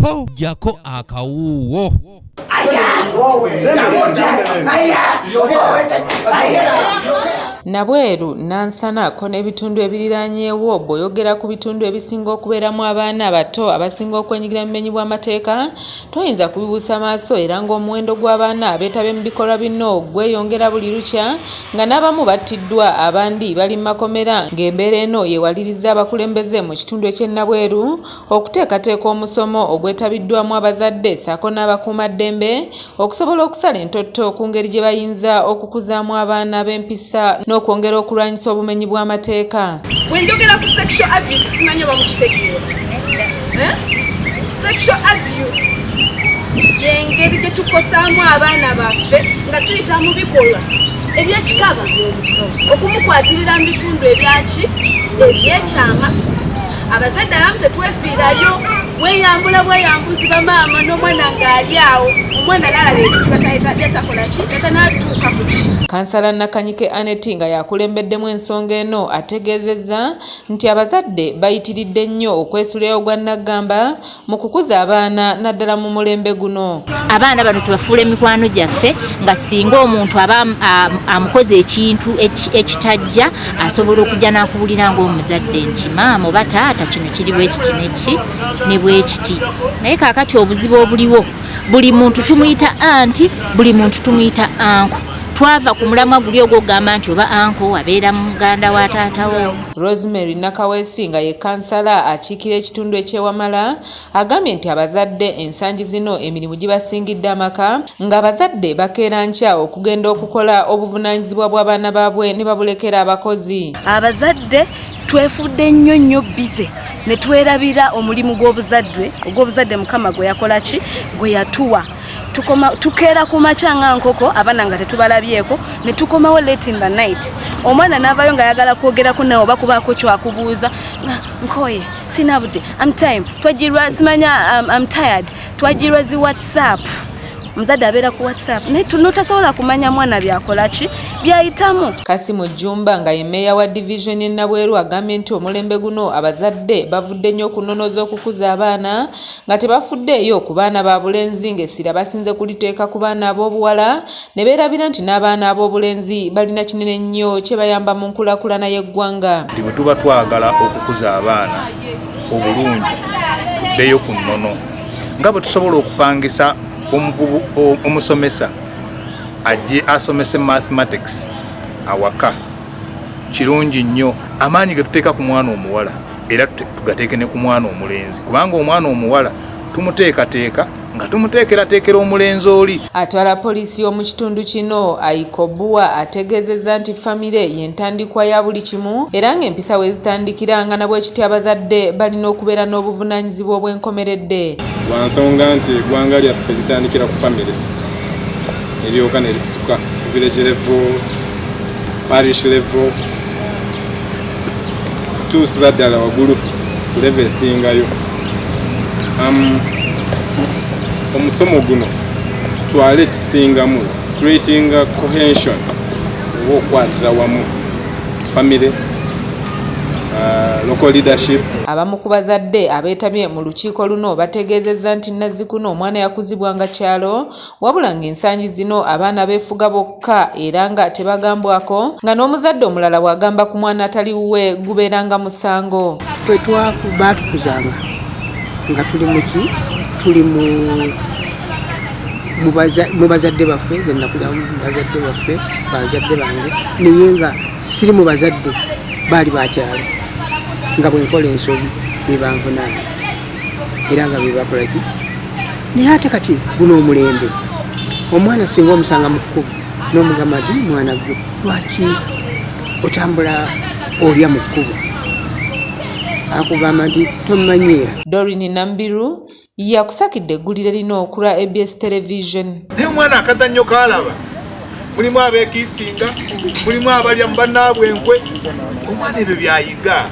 po jako akawuwo. Nabweru nansana kone ebitundu ebiriranyewo boyogera ku bitundu ebisinga okubeeramu abaana abato abasinga okwenyigira mu bumenyi bw'amateeka toyinza kubibuusa maaso era ng'omuwendo gw'abaana abeetaba mu bikolwa bino gweyongera buli lukya nga n'abamu battiddwa abandi bali mu makomera ng'embeera eno yeewaliriza abakulembeze mu kitundu eky'e Nabweru okuteekateeka omusomo ogwetabiddwamu abazadde ssaako n'abakuumaddembe okusobola okusala entoto ku ngeri gye bayinza okukuzaamu abaana b'empisa n'okwongera okulwanyisa obumenyi bw'amateeka. Wenjogera ku sexual abuse simanyi oba mukitegeera. Sexual abuse y'engeri gye tukosaamu abaana baffe nga tuyita mu bikolwa ebyekikaba okumukwatirira mu bitundu ebyekyama. Abazadde abamu tetwefiirayo weyambula bweyambuzi bamaama n'omwana ng'ali awo omwana n'alaba ebintu yatakola ki yatanatuuka ku ki. Kansala Nakanyike Aneti nga yakulembeddemu ensonga eno ategeezezza nti abazadde bayitiridde nnyo okwesulayo ogwa naggamba mu kukuza abaana naddala mu mulembe guno. Abaana bano tubafuula emikwano gyaffe nga singa omuntu aba amukoze ekintu ekitajja asobola okujja n'akubulira ng'omuzadde nti maama oba taata kino kiri bwekiti neki ne bwekiti. Naye kaakati obuzibu obuliwo buli muntu tumuyita anti, buli muntu tumuyita anko. Twava ku mulamwa guli ogw'okugamba nti oba anko abeera muganda wa taatawo. Rosemary Nakaweesi nga ye kansala akiikira ekitundu eky'Ewamala agambye nti abazadde ensangi zino emirimu gibasingidde amaka ng'abazadde bakeera nkya okugenda okukola obuvunaanyizibwa bw'abaana baabwe ne babulekera abakozi. Abazadde twefudde nnyo bize ne twerabira omulimu gw'obuzadde Mukama gwe yakola ki gwe yatuwa. Tukeera ku makya nga nkoko abaana nga tetubalabyeko ne tukomawo late in the night. Omwana n'avayo nga ayagala kwogerako nawe oba kubaako kyakubuuza nkoye sina budde I'm tired twagirwa zi WhatsApp. Muzadde abeera ku WhatsApp notasobola kumanya mwana byakola ki byayitamu. Kasimu Jumba nga ye mmeeya wa division y'e Nabweru agambye nti omulembe guno abazadde bavudde nnyo okunonoza okukuza abaana nga tebafuddeeyo ku baana ba bulenzi ng'essira basinze kuliteeka ku baana ab'obuwala ne beerabira nti n'abaana ab'obulenzi balina kinene nnyo kye bayamba mu nkulaakulana y'eggwanga. Bwe tuba twagala okukuza abaana obulungi tuddeyo ku nnono nga bwe tusobola okupangisa omusomesa ajje asomese mathematics awaka kirungi nnyo. Amaanyi ge tuteeka ku mwana omuwala era tugateeke ne ku mwana omulenzi kubanga omwana omuwala tumuteekateeka nga tumuteekerateekera omulenzi oli. Atwala poliisi y'omu kitundu kino Aikobuwa ategeezezza nti famire y'entandikwa ya buli kimu era ng'empisa we zitandikira nga nabwe kiti abazadde balina okubeera n'obuvunaanyizibwa obw'enkomeredde. Lwa nsonga nti eggwanga lyaffe litandikira ku famire eryoka ne lisituka ku village level, parish level, tuusiza ddala waggulu ku level esingayo. Omusomo guno tutwale ekisingamu creating a cohesion oba okukwatira wamu family, local leadership. Abamu ku bazadde abeetabye mu lukiiko luno bategeezezza nti Nazzikuno omwana yakuzibwa nga kyalo wabula ng'ensangi zino abaana beefuga bokka era nga tebagambwako nga n'omuzadde omulala bw'agamba ku mwana atali wuwe gubeeranga musango. Ffe batukuzanga nga tuli muki tuli mu bazadde baffe ze nakulira mu bazadde baffe bazadde bange naye nga siri mu bazadde baali bakyalo nga bwenkola ensobi bebanvunaana era nga bebakola ki naye ate kati guno omulembe omwana singa omusanga mu kkubo n'omugamba nti mwana gwe lwaki otambula olya mu kkubo akugamba nti tomanyiira. Doreen Nambiru yakusakidde eggulire lino okula ABS Television. Naye omwana akazannyo kaalaba mulimu abeekiisinga mulimu abalya mu bannaabwe enkwe omwana ebyo byayiga.